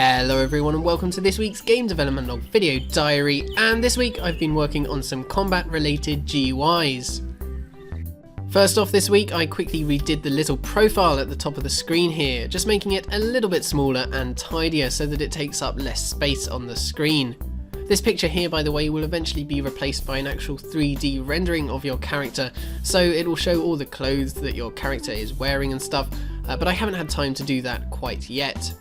Hello everyone and welcome to this week's game development log video diary, and this week I've been working on some combat related GUIs. First off this week I quickly redid the little profile at the top of the screen here, just making it a little bit smaller and tidier so that it takes up less space on the screen. This picture here, by the way, will eventually be replaced by an actual 3D rendering of your character, so it will show all the clothes that your character is wearing and stuff, but I haven't had time to do that quite yet.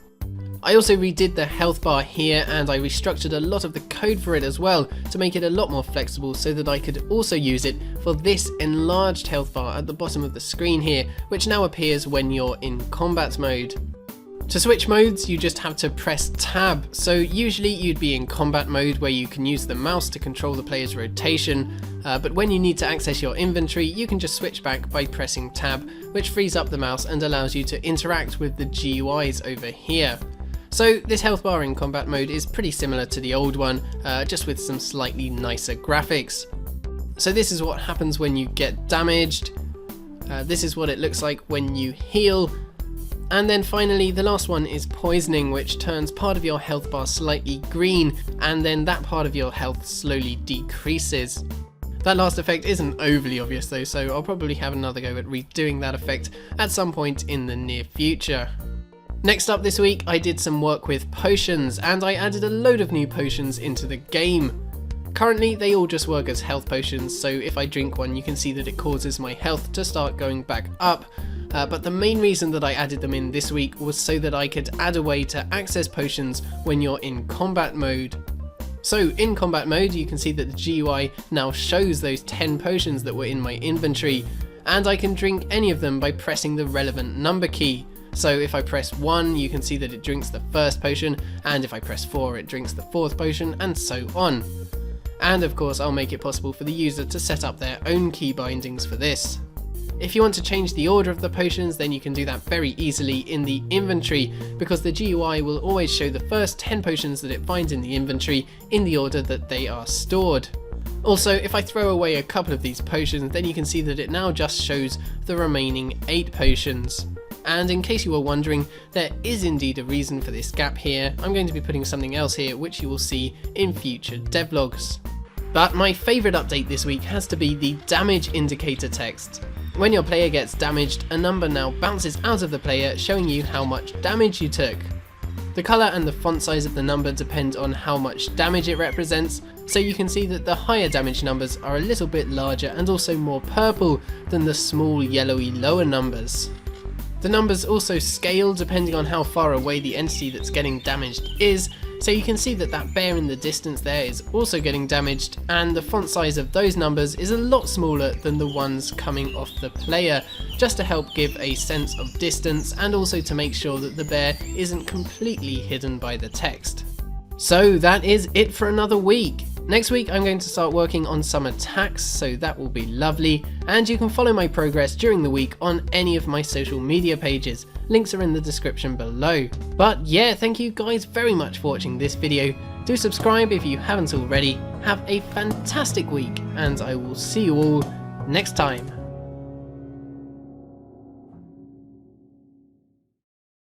I also redid the health bar here, and I restructured a lot of the code for it as well to make it a lot more flexible so that I could also use it for this enlarged health bar at the bottom of the screen here, which now appears when you're in combat mode. To switch modes you just have to press tab, so usually you'd be in combat mode where you can use the mouse to control the player's rotation, but when you need to access your inventory you can just switch back by pressing tab, which frees up the mouse and allows you to interact with the GUIs over here. So this health bar in combat mode is pretty similar to the old one, just with some slightly nicer graphics. So this is what happens when you get damaged, this is what it looks like when you heal, and then finally the last one is poisoning, which turns part of your health bar slightly green and then that part of your health slowly decreases. That last effect isn't overly obvious though, so I'll probably have another go at redoing that effect at some point in the near future. Next up this week I did some work with potions, and I added a load of new potions into the game. Currently they all just work as health potions, so if I drink one you can see that it causes my health to start going back up, but the main reason that I added them in this week was so that I could add a way to access potions when you're in combat mode. So in combat mode you can see that the GUI now shows those 10 potions that were in my inventory, and I can drink any of them by pressing the relevant number key. So if I press 1 you can see that it drinks the first potion, and if I press 4 it drinks the fourth potion, and so on. And of course I'll make it possible for the user to set up their own key bindings for this. If you want to change the order of the potions then you can do that very easily in the inventory, because the GUI will always show the first 10 potions that it finds in the inventory in the order that they are stored. Also, if I throw away a couple of these potions then you can see that it now just shows the remaining 8 potions. And in case you were wondering, there is indeed a reason for this gap here. I'm going to be putting something else here which you will see in future devlogs. But my favourite update this week has to be the damage indicator text. When your player gets damaged, a number now bounces out of the player showing you how much damage you took. The colour and the font size of the number depend on how much damage it represents, so you can see that the higher damage numbers are a little bit larger and also more purple than the small yellowy lower numbers. The numbers also scale depending on how far away the entity that's getting damaged is, so you can see that that bear in the distance there is also getting damaged, and the font size of those numbers is a lot smaller than the ones coming off the player, just to help give a sense of distance and also to make sure that the bear isn't completely hidden by the text. So that is it for another week. Next week I'm going to start working on some attacks, so that will be lovely, and you can follow my progress during the week on any of my social media pages. Links are in the description below. But yeah, thank you guys very much for watching this video. Do subscribe if you haven't already. Have a fantastic week, and I will see you all next time.